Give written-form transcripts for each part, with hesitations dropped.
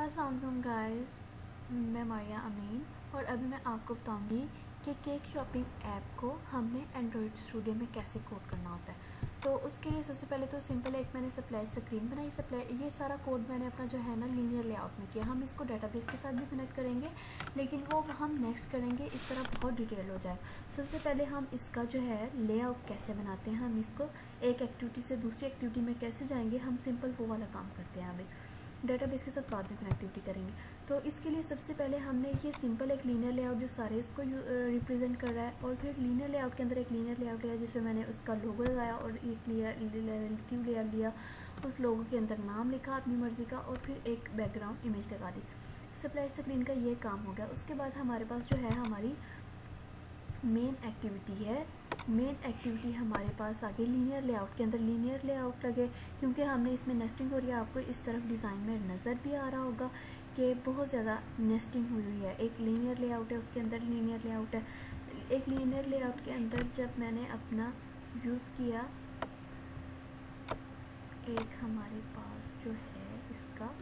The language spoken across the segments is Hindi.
अस्सलाम वालेकुम गाइस, मैं मारिया अमीन और अभी मैं आपको बताऊंगी कि केक शॉपिंग ऐप को हमने एंड्रॉयड स्टूडियो में कैसे कोड करना होता है। तो उसके लिए सबसे पहले तो सिंपल एक मैंने सप्लाई स्क्रीन बनाई। सप्लाई ये सारा कोड मैंने अपना जो है ना लीनियर लेआउट में किया। हम इसको डेटाबेस के साथ भी कनेक्ट करेंगे, लेकिन वो हम नेक्स्ट करेंगे, इस तरह बहुत डिटेल हो जाए। सबसे पहले हम इसका जो है लेआउट कैसे बनाते हैं, हम इसको एक एक्टिविटी से दूसरी एक्टिविटी में कैसे जाएंगे, हम सिंपल वो वाला काम करते हैं। अभी डेटाबेस के साथ बाद में कनेक्टिविटी करेंगे। तो इसके लिए सबसे पहले हमने ये सिंपल एक लीनियर लेआउट जो सारे इसको रिप्रेजेंट कर रहा है, और फिर लीनियर लेआउट के अंदर एक लीनियर लेआउट लिया जिसमें मैंने उसका लोगो लगाया और एक रिलेटिव लेयर लिया, उस लोगो के अंदर नाम लिखा अपनी मर्ज़ी का, और फिर एक बैकग्राउंड इमेज लगा दी। सप्लाई स्क्रीन का ये काम हो गया। उसके बाद हमारे पास जो है हमारी मेन एक्टिविटी है। मेन एक्टिविटी हमारे पास आगे लीनियर लेआउट के अंदर लीनियर लेआउट लगे, क्योंकि हमने इसमें नेस्टिंग हो रही है। आपको इस तरफ डिज़ाइन में नज़र भी आ रहा होगा कि बहुत ज़्यादा नेस्टिंग हुई हुई है। एक लीनियर लेआउट है, उसके अंदर लीनियर लेआउट है। एक लीनियर लेआउट के अंदर जब मैंने अपना यूज़ किया, एक हमारे पास जो है इसका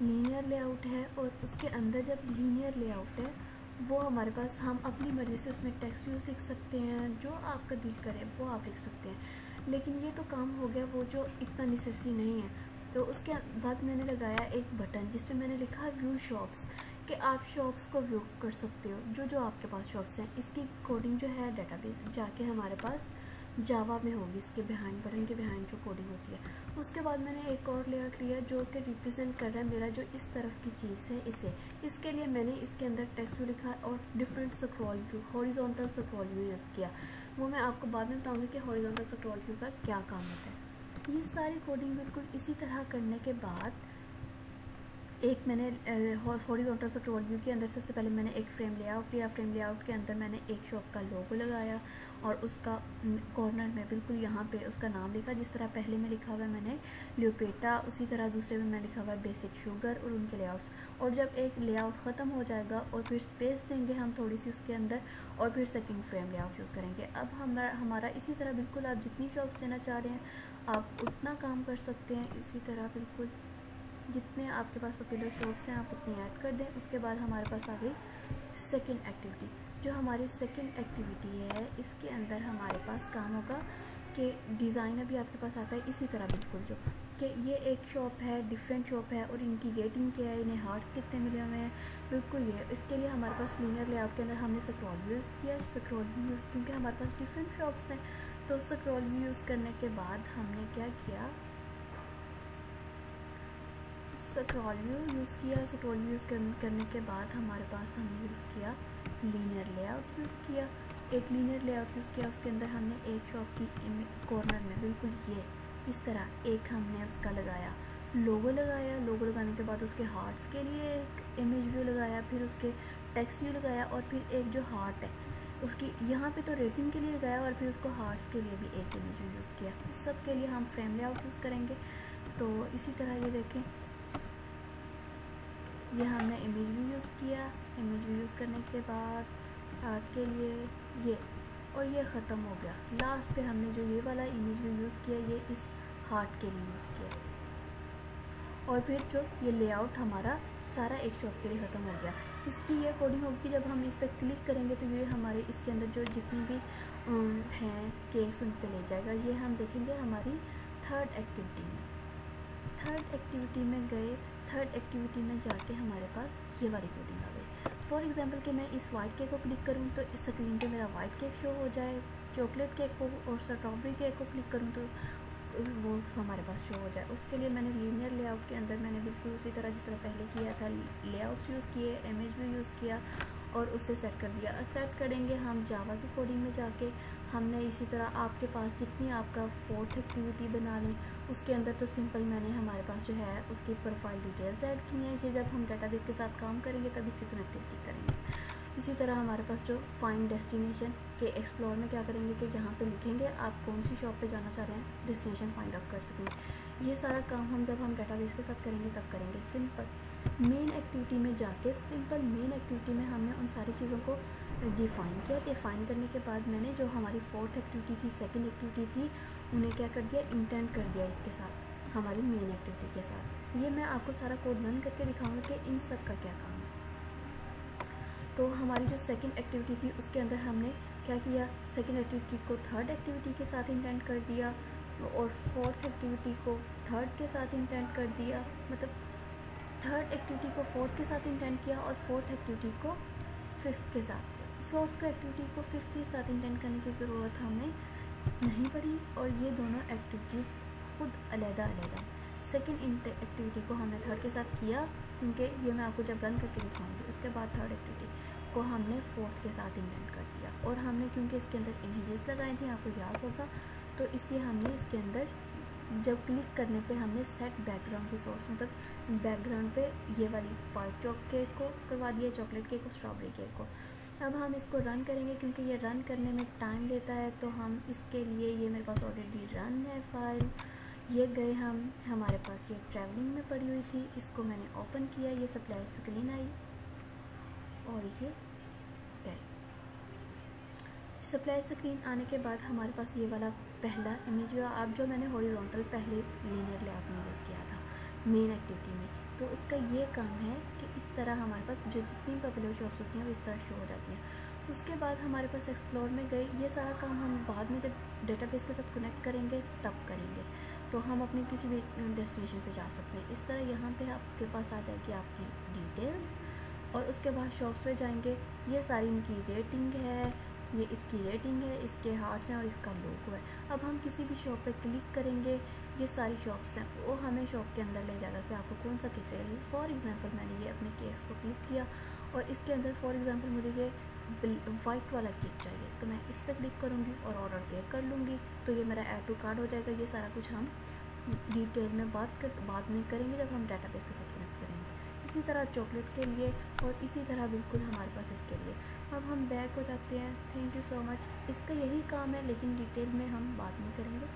लीनियर लेआउट है, और उसके अंदर जब लीनियर लेआउट है वो हमारे पास, हम अपनी मर्ज़ी से उसमें टेक्स्ट व्यूज़ लिख सकते हैं, जो आपका दिल करे वो आप लिख सकते हैं। लेकिन ये तो काम हो गया वो जो इतना नेसेसरी नहीं है। तो उसके बाद मैंने लगाया एक बटन जिस पे मैंने लिखा व्यू शॉप्स, कि आप शॉप्स को व्यू कर सकते हो, जो जो आपके पास शॉप्स हैं। इसकी कोडिंग जो है डेटाबेस जाके हमारे पास जावा में होगी, इसके बिहाइंड बटन के बिहाइंड जो कोडिंग होती है। उसके बाद मैंने एक और लेआउट लिया जो कि रिप्रेजेंट कर रहा है मेरा जो इस तरफ की चीज़ है इसे। इसके लिए मैंने इसके अंदर टेक्स्ट व्यू लिखा और different scroll view, horizontal scroll view use किया। वो मैं आपको बाद में बताऊँगी कि हॉरिजॉन्टल स्क्रॉल व्यू का क्या काम होता है। ये सारी कोडिंग बिल्कुल इसी तरह करने के बाद एक मैंने हॉरिजॉन्टल स्क्रॉल व्यू के अंदर सबसे पहले मैंने एक फ्रेम लेआउट लिया। फ्रेम लेआउट के अंदर मैंने एक शॉप का लोगो लगाया और उसका कॉर्नर में बिल्कुल यहाँ पे उसका नाम लिखा। जिस तरह पहले में लिखा हुआ है मैंने लियोपेटा, उसी तरह दूसरे में मैंने लिखा हुआ है बेसिक शुगर और उनके लेआउट्स। और जब एक लेआउट ख़त्म हो जाएगा और फिर स्पेस देंगे हम थोड़ी सी उसके अंदर, और फिर सेकंड फ्रेम लेआउट यूज़ करेंगे। अब हमारा इसी तरह बिल्कुल आप जितनी शॉप्स देना चाह रहे हैं आप उतना काम कर सकते हैं। इसी तरह बिल्कुल जितने आपके पास पॉपुलर शॉप्स हैं आप उतनी ऐड कर दें। उसके बाद हमारे पास आ गई सेकंड एक्टिविटी। जो हमारी सेकंड एक्टिविटी है इसके अंदर हमारे पास काम होगा कि डिज़ाइन अभी आपके पास आता है इसी तरह बिल्कुल, जो कि ये एक शॉप है, डिफरेंट शॉप है और इनकी रेटिंग क्या है, इन्हें हार्ट्स कितने मिले हुए हैं, बिल्कुल ये। इसके लिए हमारे पास लीनियर लेआउट के अंदर हमने स्क्रॉल व्यू यूज़ किया। स्क्रॉल व्यू यूज़ क्योंकि हमारे पास डिफरेंट शॉप्स हैं, तो स्क्रॉल व्यू यूज़ करने के बाद हमने क्या किया, स्क्रॉल व्यू यूज़ किया। स्क्रॉल व्यू यूज़ करने के बाद हमारे पास हमने यूज़ किया लीनियर लेआउट यूज़ किया। एक लीनियर लेआउट यूज़ किया, उसके अंदर हमने एक शॉप की कॉर्नर में बिल्कुल ये इस तरह एक हमने उसका लगाया लोगो लगाया। लोगो लगाने के बाद उसके हार्ट्स के लिए एक इमेज व्यू लगाया, फिर उसके टेक्स्ट व्यू लगाया, और फिर एक जो हार्ट है उसकी यहाँ पे तो रेटिंग के लिए लगाया, और फिर उसको हार्ट्स के लिए भी एक इमेज व्यू यूज़ किया। इस सब के लिए हम फ्रेम लेआउट यूज़ करेंगे। तो इसी तरह ये देखें, ये हमने इमेज व्यू यूज़ किया। इमेज व्यू यूज़ करने के बाद आर्ट के लिए ये, और ये ख़त्म हो गया। लास्ट पे हमने जो ये वाला इमेज व्यू यूज़ किया ये इस हार्ट के लिए यूज़ किया, और फिर जो ये लेआउट हमारा सारा एक शॉप के लिए ख़त्म हो गया। इसकी ये कोडिंग होगी, जब हम इस पर क्लिक करेंगे तो ये हमारे इसके अंदर जो जितनी भी हैं केक्स उन पे ले जाएगा। ये हम देखेंगे हमारी थर्ड एक्टिविटी में। थर्ड एक्टिविटी में गए, थर्ड एक्टिविटी में जाके हमारे पास ये वाली कोडिंग आ गई। फॉर एग्जांपल कि मैं इस वाइट केक को क्लिक करूँ तो इस स्क्रीन पे मेरा वाइट केक शो हो जाए, चॉकलेट केक को और स्ट्रॉबेरी केक को क्लिक करूँ तो वो हमारे पास शो हो जाए। उसके लिए मैंने लीनियर लेआउट के अंदर मैंने बिल्कुल उसी तरह जिस तरह पहले किया था लेआउट्स यूज़ किए, इमेज भी यूज़ किया और उससे सेट कर दिया। सेट करेंगे हम जावा की कोडिंग में जाके। हमने इसी तरह आपके पास जितनी आपका फोर्थ एक्टिविटी बना लें उसके अंदर तो सिंपल मैंने हमारे पास जो है उसकी प्रोफाइल डिटेल्स ऐड की हैं। ये जब हम डेटाबेस के साथ काम करेंगे तब इसी कनेक्टिविटी करेंगे। इसी तरह हमारे पास जो फाइंड डेस्टिनेशन के एक्सप्लोर में क्या करेंगे कि यहाँ पे लिखेंगे आप कौन सी शॉप पे जाना चाह रहे हैं, डेस्टिनेशन फाइंड आउट कर सकेंगे। ये सारा काम हम जब हम डेटाबेस के साथ करेंगे तब करेंगे। सिंपल मेन एक्टिविटी में जाके सिंपल मेन एक्टिविटी में हमने उन सारी चीज़ों को डिफ़ाइन किया। डिफ़ाइन करने के बाद मैंने जो हमारी फोर्थ एक्टिविटी थी, सेकेंड एक्टिविटी थी, उन्हें क्या कर दिया, इंटेंट कर दिया इसके साथ, हमारी मेन एक्टिविटी के साथ। ये मैं आपको सारा कोड रन करके दिखाऊंगा कि इन सब का क्या काम है। तो हमारी जो सेकंड एक्टिविटी थी उसके अंदर हमने क्या किया, सेकंड एक्टिविटी को थर्ड एक्टिविटी के साथ इंटेंड कर दिया और फोर्थ एक्टिविटी को थर्ड के साथ इंटेंड कर दिया, मतलब थर्ड एक्टिविटी को फोर्थ के साथ इंटेंड किया और फोर्थ एक्टिविटी को फिफ्थ के साथ, फोर्थ का एक्टिविटी को फिफ्थ के साथ इंटेंड करने की ज़रूरत हमें नहीं पड़ी और ये दोनों एक्टिविटीज़ खुद अलग-अलग हैं। सेकेंड एक्टिविटी को हमने थर्ड के साथ किया क्योंकि ये मैं आपको जब रन करके दिखाऊंगी। उसके बाद थर्ड एक्टिविटी को हमने फोर्थ के साथ इंटेंड कर दिया और हमने क्योंकि इसके अंदर इमेजेस लगाए थे, आपको याद होगा, तो इसलिए हमने इसके अंदर जब क्लिक करने पे हमने सेट बैकग्राउंड रिसोर्स, मतलब बैकग्राउंड पे ये वाली वाइट केक को करवा दिया, चॉकलेट केक और स्ट्रॉबेरी केक को। अब हम इसको रन करेंगे क्योंकि ये रन करने में टाइम लेता है, तो हम इसके लिए, ये मेरे पास ऑलरेडी रन है फाइल, ये गए हम, हमारे पास ये ट्रैवलिंग में पड़ी हुई थी, इसको मैंने ओपन किया, ये सप्लाई स्क्रीन आई और ये गए। सप्लाई स्क्रीन आने के बाद हमारे पास ये वाला पहला इमेज, अब जो मैंने हॉरिजॉन्टल पहले लीनियर लेआउट में यूज़ किया था मेन एक्टिविटी में, तो उसका ये काम है कि इस तरह हमारे पास जो जितनी पॉपुलर शॉप्स होती हैं वो इस तरह शो हो जाती हैं। उसके बाद हमारे पास एक्सप्लोर में गए, ये सारा काम हम बाद में जब डेटाबेस के साथ कनेक्ट करेंगे तब करेंगे, तो हम अपने किसी भी डेस्टिनेशन पे जा सकते हैं। इस तरह यहाँ पे आपके पास आ जाएगी आपकी डिटेल्स और उसके बाद शॉप्स पे जाएंगे, ये सारी इनकी रेटिंग है, ये इसकी रेटिंग है, इसके हार्ट्स हैं और इसका लोगो है। अब हम किसी भी शॉप पे क्लिक करेंगे, ये सारी शॉप्स हैं, वो हमें शॉप के अंदर ले जाएगा कि आपको कौन सा केक चाहिए। फॉर एग्जांपल मैंने ये अपने केक्स को क्लिक किया और इसके अंदर फॉर एग्जांपल मुझे ये वाइट वाला केक चाहिए, तो मैं इस पर क्लिक करूँगी और ऑर्डर केक कर लूँगी, तो ये मेरा ऐड टू कार्ट हो जाएगा। ये सारा कुछ हम डिटेल में बाद में करेंगे जब हम डाटाबेस के साथ कनेक्ट करेंगे। इसी तरह चॉकलेट के लिए और इसी तरह बिल्कुल हमारे पास इसके लिए। अब हम बैक हो जाते हैं। Thank you so much. इसका यही काम है लेकिन डिटेल में हम बाद में करेंगे।